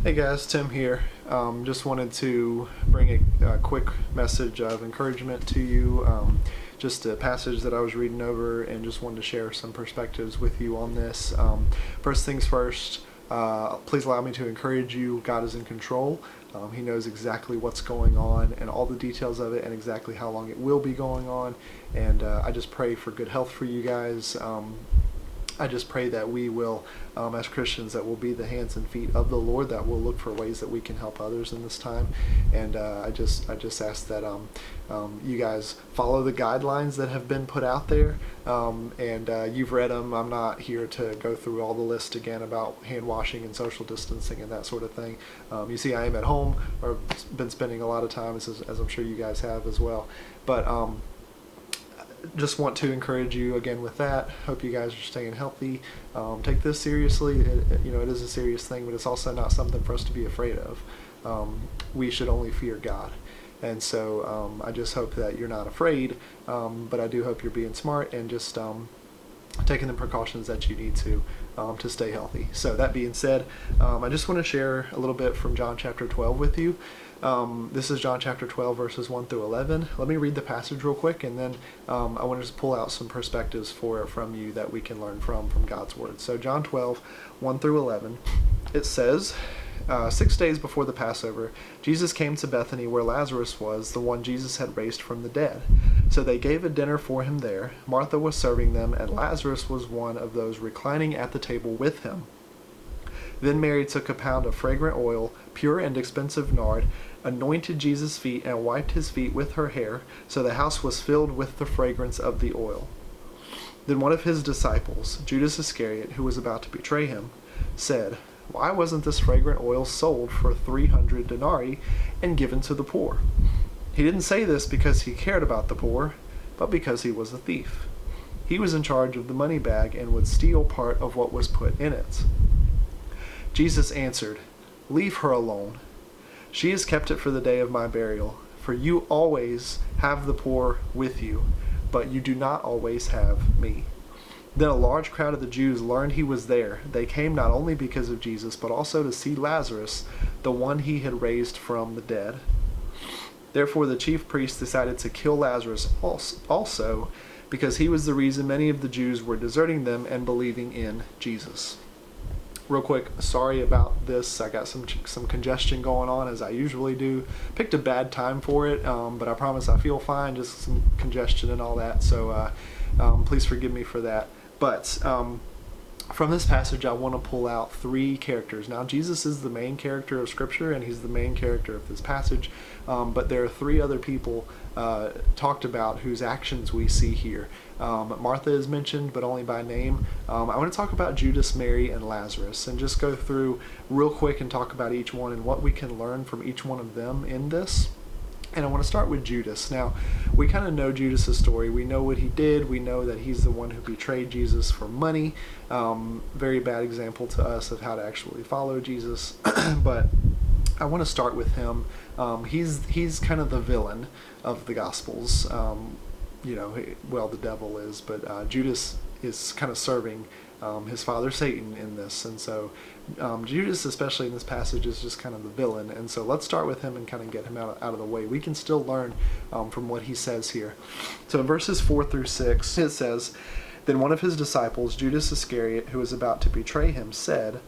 Hey guys, Tim here. Just wanted to bring a quick message of encouragement to you. Just a passage that I was reading over and just wanted to share some perspectives with you on this. First things first, please allow me to encourage you. God is in control. He knows exactly what's going on and all the details of it and exactly how long it will be going on. And I just pray for good health for you guys. I just pray that we will, as Christians, that will be the hands and feet of the Lord, that will look for ways that we can help others in this time. And I just ask that you guys follow the guidelines that have been put out there, and you've read them. I'm not here to go through all the list again about hand washing and social distancing and that sort of thing. You see, I am at home, or been spending a lot of time, as I'm sure you guys have as well. But just want to encourage you again with that. Hope you guys are staying healthy. Take this seriously. It is a serious thing, but it's also not something for us to be afraid of. We should only fear God. And so I just hope that you're not afraid, but I do hope you're being smart and just taking the precautions that you need to stay healthy. So that being said, I just want to share a little bit from John chapter 12 with you. This is John chapter 12 verses 1 through 11. Let me read the passage real quick, and then I want to just pull out some perspectives from you that we can learn from God's word. So John 12, 1 through 11, it says, 6 days before the Passover, Jesus came to Bethany where Lazarus was, the one Jesus had raised from the dead. So they gave a dinner for him there. Martha was serving them, and Lazarus was one of those reclining at the table with him. Then Mary took a pound of fragrant oil, pure and expensive nard, anointed Jesus' feet, and wiped his feet with her hair, so the house was filled with the fragrance of the oil. Then one of his disciples, Judas Iscariot, who was about to betray him, said, "Why wasn't this fragrant oil sold for 300 denarii and given to the poor?" He didn't say this because he cared about the poor, but because he was a thief. He was in charge of the money bag and would steal part of what was put in it. Jesus answered, "Leave her alone. She has kept it for the day of my burial. For you always have the poor with you, but you do not always have me." Then a large crowd of the Jews learned he was there. They came not only because of Jesus, but also to see Lazarus, the one he had raised from the dead. Therefore the chief priests decided to kill Lazarus also, because he was the reason many of the Jews were deserting them and believing in Jesus. Real quick, sorry about this. I got some congestion going on, as I usually do. Picked a bad time for it, but I promise I feel fine, just some congestion and all that. So please forgive me for that. But from this passage, I want to pull out three characters. Now, Jesus is the main character of Scripture, and he's the main character of this passage. But there are three other people talked about whose actions we see here. Martha is mentioned, but only by name. I want to talk about Judas, Mary, and Lazarus, and just go through real quick and talk about each one and what we can learn from each one of them in this. And I want to start with Judas. Now, we kind of know Judas' story. We know what he did. We know that he's the one who betrayed Jesus for money. Very bad example to us of how to actually follow Jesus. But I want to start with him. He's kind of the villain of the Gospels. The devil is, but Judas is kind of serving his father Satan in this, and so Judas, especially in this passage, is just kind of the villain. And so let's start with him and kind of get him out of the way. We can still learn from what he says here. So in verses 4 through 6, it says, "Then one of his disciples, Judas Iscariot, who was about to betray him, said,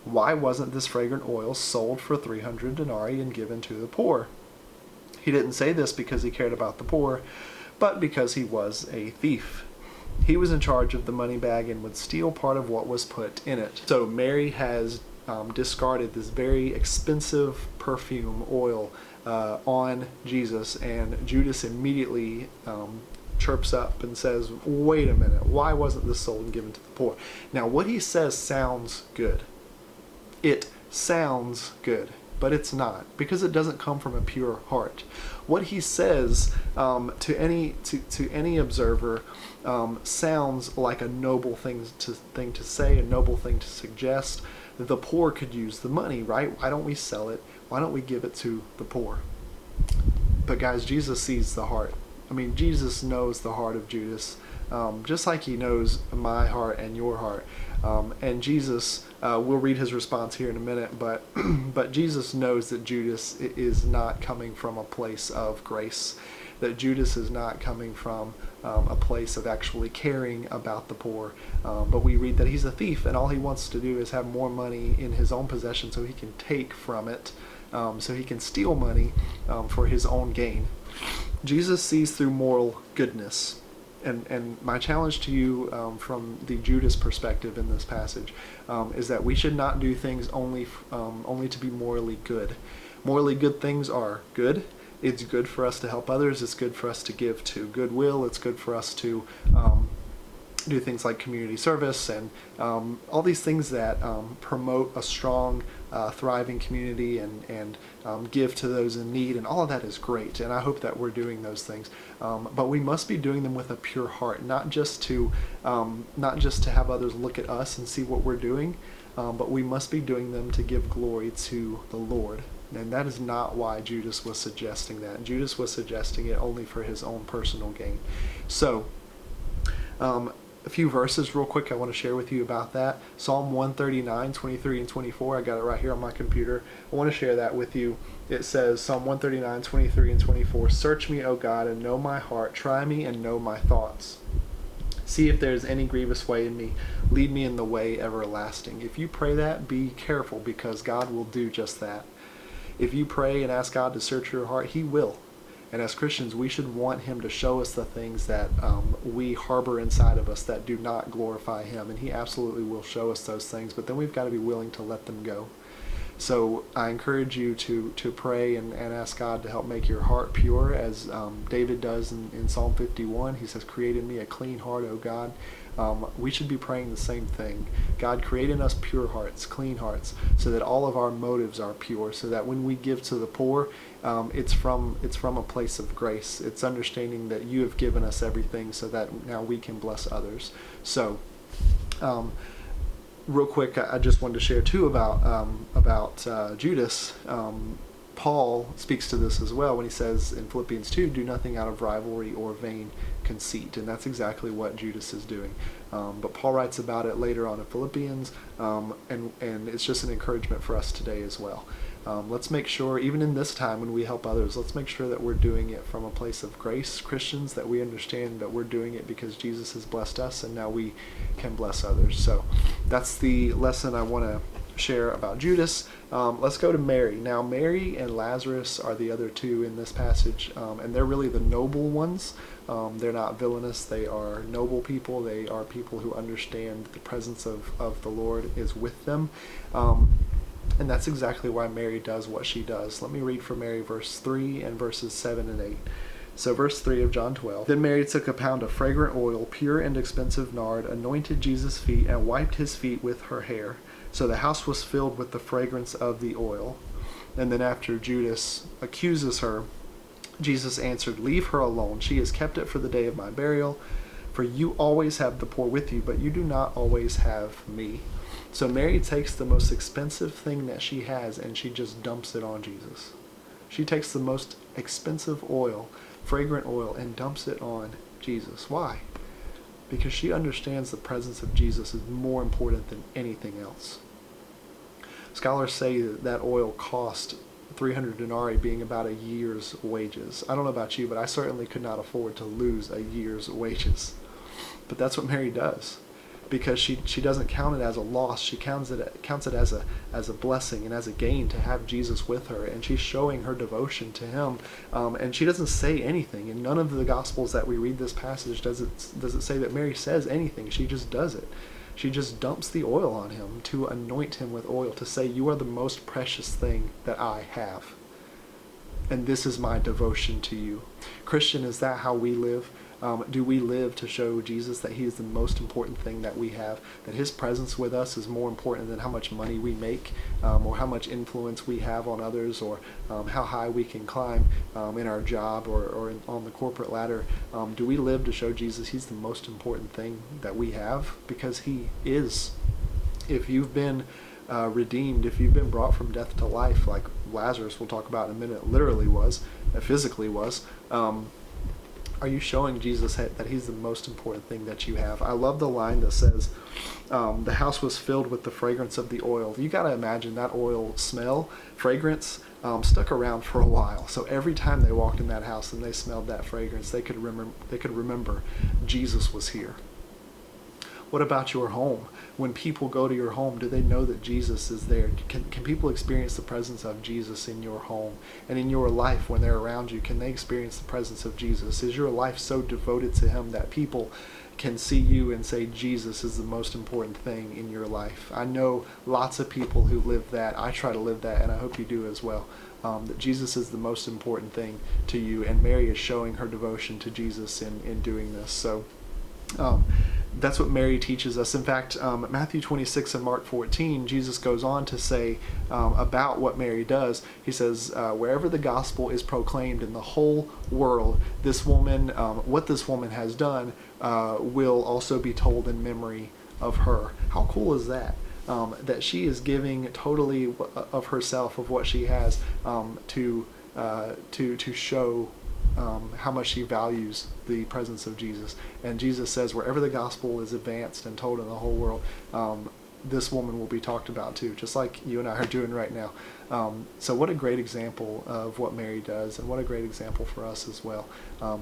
'Why wasn't this fragrant oil sold for 300 denarii and given to the poor?' He didn't say this because he cared about the poor, but because he was a thief. He was in charge of the money bag and would steal part of what was put in it." So Mary has discarded this very expensive perfume oil on Jesus, and Judas immediately chirps up and says, "Wait a minute, why wasn't this sold and given to the poor?" Now, what he says sounds good. It sounds good, but it's not, because it doesn't come from a pure heart. What he says to any observer sounds like a noble thing to say, a noble thing to suggest. The poor could use the money, right? Why don't we sell it? Why don't we give it to the poor? But guys, Jesus sees the heart. I mean, Jesus knows the heart of Judas, just like he knows my heart and your heart. And Jesus, we'll read his response here in a minute, but but Jesus knows that Judas is not coming from a place of grace, that Judas is not coming from a place of actually caring about the poor. But we read that he's a thief, and all he wants to do is have more money in his own possession so he can take from it, so he can steal money for his own gain. Jesus sees through moral goodness. And my challenge to you from the Judas perspective in this passage is that we should not do things only to be morally good. Morally good things are good. It's good for us to help others. It's good for us to give to goodwill. It's good for us to do things like community service and all these things that promote a strong, thriving community and give to those in need, and all of that is great, and I hope that we're doing those things. But we must be doing them with a pure heart, not just to have others look at us and see what we're doing, but we must be doing them to give glory to the Lord. And that is not why Judas was suggesting that. Judas was suggesting it only for his own personal gain. So, a few verses real quick I want to share with you about that. Psalm 139, 23 and 24. I got it right here on my computer. I want to share that with you. It says, Psalm 139, 23 and 24, "Search me, O God, and know my heart. Try me and know my thoughts. See if there is any grievous way in me. Lead me in the way everlasting." If you pray that, be careful, because God will do just that. If you pray and ask God to search your heart, He will. And as Christians, we should want Him to show us the things that we harbor inside of us that do not glorify Him. And He absolutely will show us those things, but then we've got to be willing to let them go. So I encourage you to pray and ask God to help make your heart pure, as David does in Psalm 51. He says, "Create in me a clean heart, O God." We should be praying the same thing. God, create in us pure hearts, clean hearts, so that all of our motives are pure, so that when we give to the poor, it's from a place of grace. It's understanding that you have given us everything so that now we can bless others. So, real quick, I just wanted to share too about Judas. Paul speaks to this as well when he says in Philippians 2, "Do nothing out of rivalry or vain conceit," and that's exactly what Judas is doing. But Paul writes about it later on in Philippians, and it's just an encouragement for us today as well. Let's make sure, even in this time when we help others, let's make sure that we're doing it from a place of grace, Christians, that we understand that we're doing it because Jesus has blessed us, and now we can bless others. So that's the lesson I want to share about Judas. Let's go to Mary. Now, Mary and Lazarus are the other two in this passage, and they're really the noble ones. They're not villainous. They are noble people. They are people who understand the presence of the Lord is with them. And that's exactly why Mary does what she does. Let me read for Mary verse 3 and verses 7 and 8. So verse 3 of John 12. "Then Mary took a pound of fragrant oil, pure and expensive nard, anointed Jesus' feet, and wiped his feet with her hair. So the house was filled with the fragrance of the oil." And then after Judas accuses her, Jesus answered, "Leave her alone. She has kept it for the day of my burial. For you always have the poor with you, but you do not always have me." So Mary takes the most expensive thing that she has and she just dumps it on Jesus. She takes the most expensive oil, fragrant oil, and dumps it on Jesus. Why? Because she understands the presence of Jesus is more important than anything else. Scholars say that oil cost 300 denarii, being about a year's wages. I don't know about you, but I certainly could not afford to lose a year's wages. But that's what Mary does, because she doesn't count it as a loss. She counts it as a blessing and as a gain to have Jesus with her, and she's showing her devotion to Him. And she doesn't say anything. In none of the Gospels that we read this passage does it say that Mary says anything. She just does it. She just dumps the oil on Him to anoint Him with oil, to say, "You are the most precious thing that I have, and this is my devotion to you." Christian, is that how we live? Do we live to show Jesus that He is the most important thing that we have, that His presence with us is more important than how much money we make, or how much influence we have on others, or how high we can climb in our job or on the corporate ladder? Do we live to show Jesus He's the most important thing that we have? Because He is. If you've been redeemed, if you've been brought from death to life, like Lazarus, we'll talk about in a minute, literally was, physically was, Are you showing Jesus that he's the most important thing that you have? I love the line that says, the house was filled with the fragrance of the oil. You got to imagine that oil smell, fragrance, stuck around for a while. So every time they walked in that house and they smelled that fragrance, they could remember Jesus was here. What about your home? When people go to your home, do they know that Jesus is there? Can people experience the presence of Jesus in your home? And in your life, when they're around you, can they experience the presence of Jesus? Is your life so devoted to him that people can see you and say Jesus is the most important thing in your life? I know lots of people who live that. I try to live that, and I hope you do as well. That Jesus is the most important thing to you, and Mary is showing her devotion to Jesus in doing this. So that's what Mary teaches us. In fact, Matthew 26 and Mark 14, Jesus goes on to say about what Mary does. He says, wherever the gospel is proclaimed in the whole world, this woman, what this woman has done will also be told in memory of her. How cool is that? That she is giving totally of herself, of what she has, to show how much she values the presence of Jesus. And Jesus says wherever the gospel is advanced and told in the whole world, this woman will be talked about too, just like you and I are doing right now. So what a great example of what Mary does, and what a great example for us as well.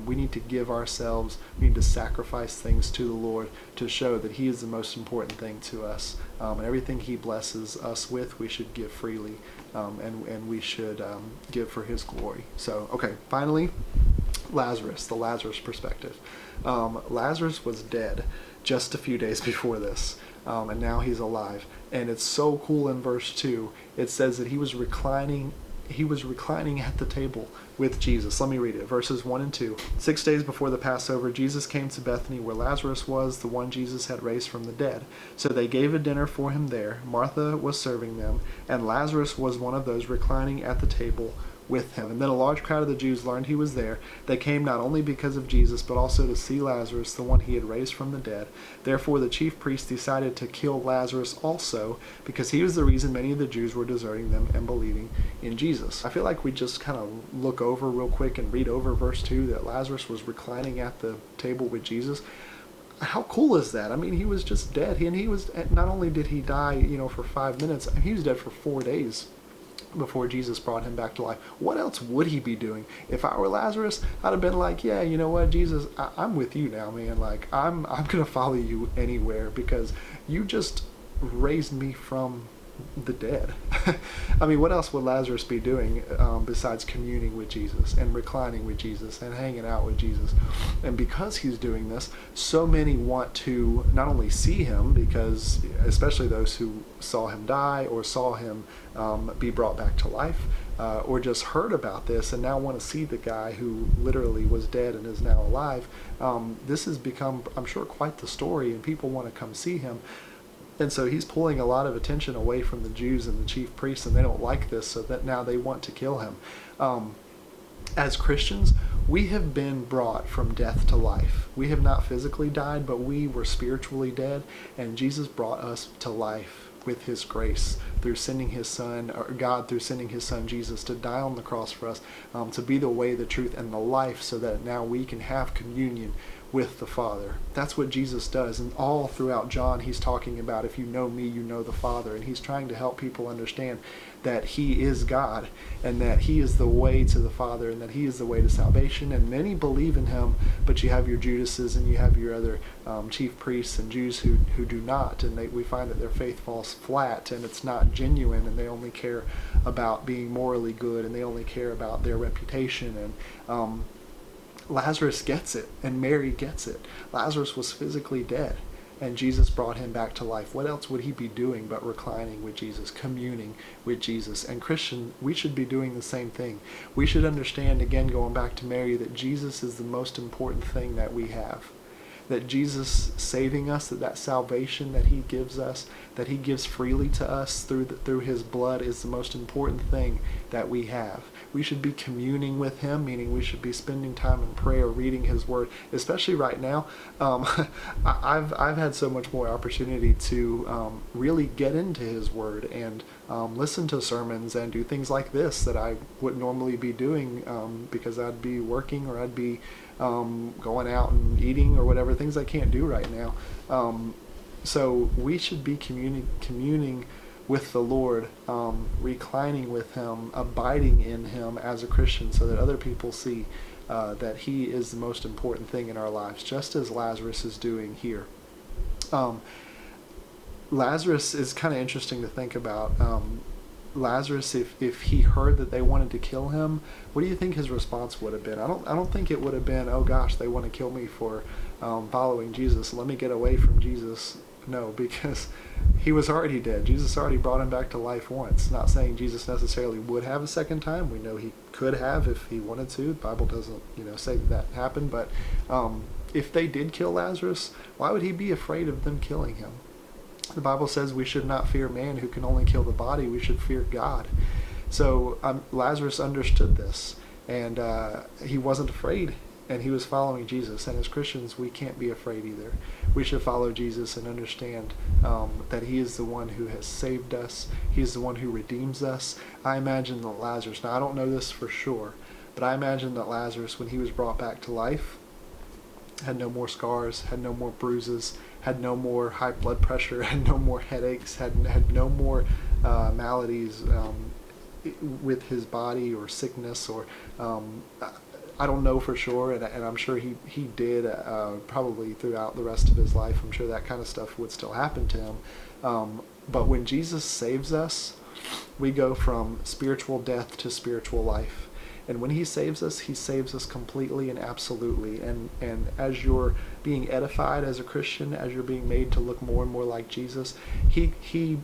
We need to give ourselves, we need to sacrifice things to the Lord to show that he is the most important thing to us. And everything he blesses us with, we should give freely, and we should give for his glory. So, okay, finally, Lazarus, the Lazarus perspective. Lazarus was dead just a few days before this, and now he's alive. And it's so cool in verse 2. It says that he was reclining at the table with Jesus. Let me read it. Verses 1 and 2. 6 days before the Passover, Jesus came to Bethany where Lazarus was, the one Jesus had raised from the dead. So they gave a dinner for him there. Martha was serving them, and Lazarus was one of those reclining at the table with him. And then a large crowd of the Jews learned he was there. They came not only because of Jesus, but also to see Lazarus, the one he had raised from the dead. Therefore the chief priests decided to kill Lazarus also, because he was the reason many of the Jews were deserting them and believing in Jesus. I feel like we just kind of look over real quick and read over verse 2 that Lazarus was reclining at the table with Jesus. How cool is that? I mean, he was just dead. He was, not only did he die, for 5 minutes, he was dead for 4 days before Jesus brought him back to life. What else would he be doing? If I were Lazarus, I'd have been like, yeah, you know what, Jesus, I'm with you now, man. Like, I'm gonna follow you anywhere, because you just raised me from the dead. I mean, what else would Lazarus be doing besides communing with Jesus and reclining with Jesus and hanging out with Jesus? And because he's doing this, so many want to not only see him, because especially those who saw him die or saw him be brought back to life, or just heard about this and now want to see the guy who literally was dead and is now alive. This has become, I'm sure, quite the story, and people want to come see him. And so he's pulling a lot of attention away from the Jews and the chief priests, and they don't like this, so that now they want to kill him. As Christians, we have been brought from death to life. We have not physically died, but we were spiritually dead, and Jesus brought us to life with his grace through sending his son, or God through sending his son Jesus to die on the cross for us, to be the way, the truth, and the life, so that now we can have communion with the Father. That's what Jesus does. And all throughout John, he's talking about, if you know me, you know the Father. And he's trying to help people understand that he is God, and that he is the way to the Father, and that he is the way to salvation. And many believe in him, but you have your Judases and you have your other chief priests and Jews who do not. And we find that their faith falls flat, and it's not genuine, and they only care about being morally good, and they only care about their reputation. And Lazarus gets it, and Mary gets it. Lazarus was physically dead, and Jesus brought him back to life. What else would he be doing but reclining with Jesus, communing with Jesus? And Christian, we should be doing the same thing. We should understand, again, going back to Mary, that Jesus is the most important thing that we have. That Jesus saving us, that salvation that he gives us, that he gives freely to us through his blood, is the most important thing that we have. We should be communing with him, meaning we should be spending time in prayer, reading his word, especially right now. I've had so much more opportunity to really get into his word and listen to sermons and do things like this that I wouldn't normally be doing because I'd be working or I'd be going out and eating or whatever, things I can't do right now. So we should be communing with the Lord, reclining with Him, abiding in Him as a Christian, so that other people see that He is the most important thing in our lives, just as Lazarus is doing here. Lazarus is kind of interesting to think about. Lazarus, if he heard that they wanted to kill him, what do you think his response would have been? I don't think it would have been, oh gosh, they want to kill me for following Jesus. Let me get away from Jesus. No, because he was already dead. Jesus already brought him back to life once. Not saying Jesus necessarily would have a second time. We know he could have if he wanted to. The Bible doesn't, say that happened. But if they did kill Lazarus, why would he be afraid of them killing him? The Bible says we should not fear man who can only kill the body. We should fear God. So Lazarus understood this, and he wasn't afraid, and he was following Jesus. And as Christians, we can't be afraid either. We should follow Jesus and understand that He is the one who has saved us. He is the one who redeems us. I imagine that Lazarus, now I don't know this for sure, but I imagine that Lazarus, when he was brought back to life, had no more scars, had no more bruises, had no more high blood pressure, had no more headaches, had no more maladies with his body or sickness, or I don't know for sure, and I'm sure he did probably throughout the rest of his life. I'm sure that kind of stuff would still happen to him. But when Jesus saves us, we go from spiritual death to spiritual life. And when He saves us completely and absolutely. And as you're being edified as a Christian, as you're being made to look more and more like Jesus, He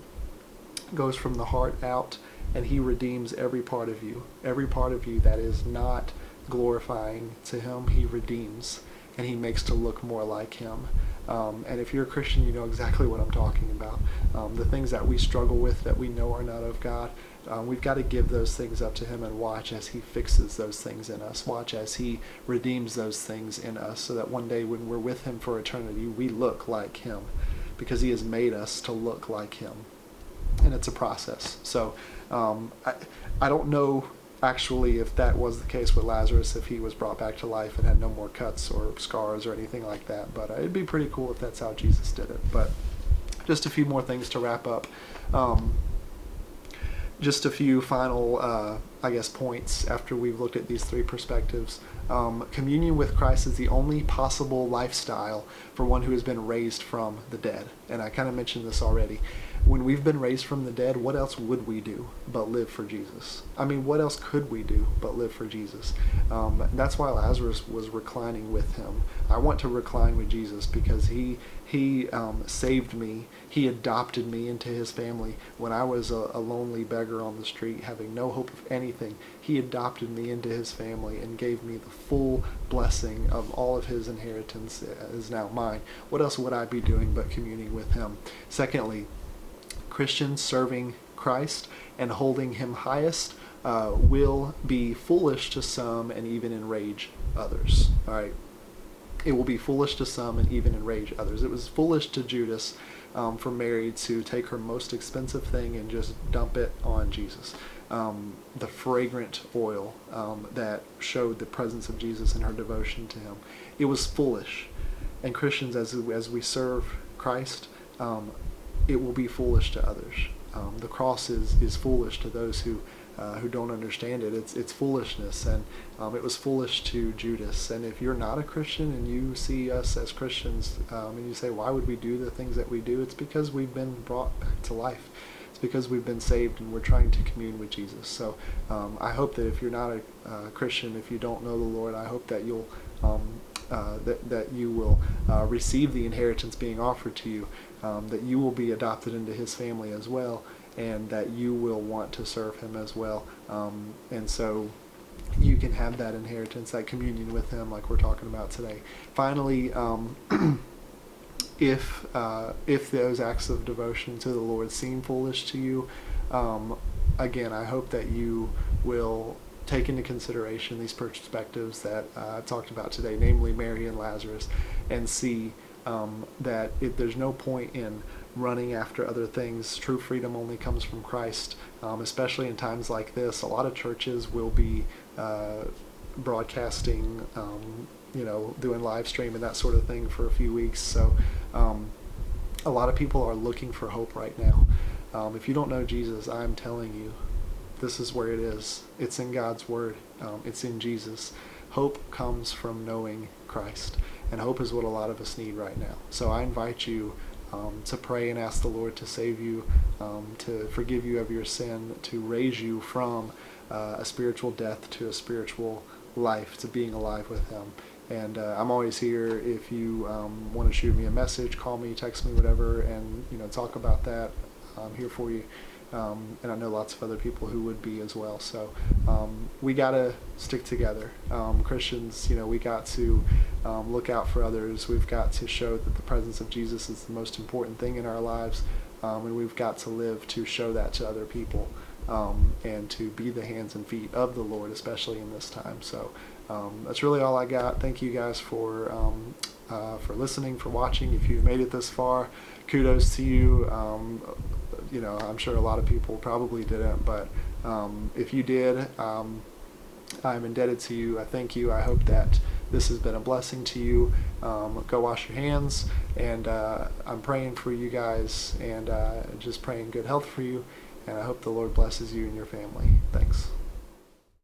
goes from the heart out, and He redeems every part of you. Every part of you that is not glorifying to Him, He redeems, and He makes to look more like Him. And if you're a Christian, you know exactly what I'm talking about. The things that we struggle with that we know are not of God, we've got to give those things up to Him and watch as He fixes those things in us. Watch as He redeems those things in us, so that one day when we're with Him for eternity, we look like Him, because He has made us to look like Him. And it's a process. So I don't know actually if that was the case with Lazarus, if he was brought back to life and had no more cuts or scars or anything like that. But it'd be pretty cool if that's how Jesus did it. But just a few more things to wrap up. Just a few final, points after we've looked at these three perspectives. Communion with Christ is the only possible lifestyle for one who has been raised from the dead. And I kind of mentioned this already. When we've been raised from the dead, what else would we do but live for Jesus? I mean, what else could we do but live for Jesus? That's why Lazarus was reclining with Him. I want to recline with Jesus because He saved me. He adopted me into His family. When I was a lonely beggar on the street, having no hope of anything, He adopted me into His family and gave me the full blessing of all of His inheritance is now mine. What else would I be doing but communing with Him? Secondly, Christians serving Christ and holding Him highest will be foolish to some and even enrage others. All right. It will be foolish to some and even enrage others. It was foolish to Judas for Mary to take her most expensive thing and just dump it on Jesus. The fragrant oil that showed the presence of Jesus and her devotion to Him. It was foolish. And Christians, as we serve Christ, it will be foolish to others. The cross is foolish to those who don't understand it. It's foolishness, and it was foolish to Judas. And if you're not a Christian and you see us as Christians and you say, why would we do the things that we do? It's because we've been brought back to life. It's because we've been saved and we're trying to commune with Jesus. So I hope that if you're not a Christian, if you don't know the Lord, I hope that you'll that you will receive the inheritance being offered to you, that you will be adopted into His family as well, and that you will want to serve Him as well. And so you can have that inheritance, that communion with Him like we're talking about today. Finally, if those acts of devotion to the Lord seem foolish to you, again, I hope that you will take into consideration these perspectives that I've talked about today, namely Mary and Lazarus, and see that there's no point in running after other things. True freedom only comes from Christ, especially in times like this. A lot of churches will be broadcasting, doing live stream and that sort of thing for a few weeks. So a lot of people are looking for hope right now. If you don't know Jesus, I'm telling you, this is where it is. It's in God's Word. It's in Jesus. Hope comes from knowing Christ, and hope is what a lot of us need right now. So I invite you to pray and ask the Lord to save you, to forgive you of your sin, to raise you from a spiritual death to a spiritual life, to being alive with Him. And I'm always here if you want to shoot me a message, call me, text me, whatever, and talk about that. I'm here for you. And I know lots of other people who would be as well. So we got to stick together. Christians, we got to look out for others. We've got to show that the presence of Jesus is the most important thing in our lives. And we've got to live to show that to other people, and to be the hands and feet of the Lord, especially in this time. So that's really all I got. Thank you guys for listening, for watching. If you've made it this far, kudos to you. I'm sure a lot of people probably didn't, but if you did, I'm indebted to you. I thank you. I hope that this has been a blessing to you. Go wash your hands, and I'm praying for you guys, and just praying good health for you, and I hope the Lord blesses you and your family. Thanks.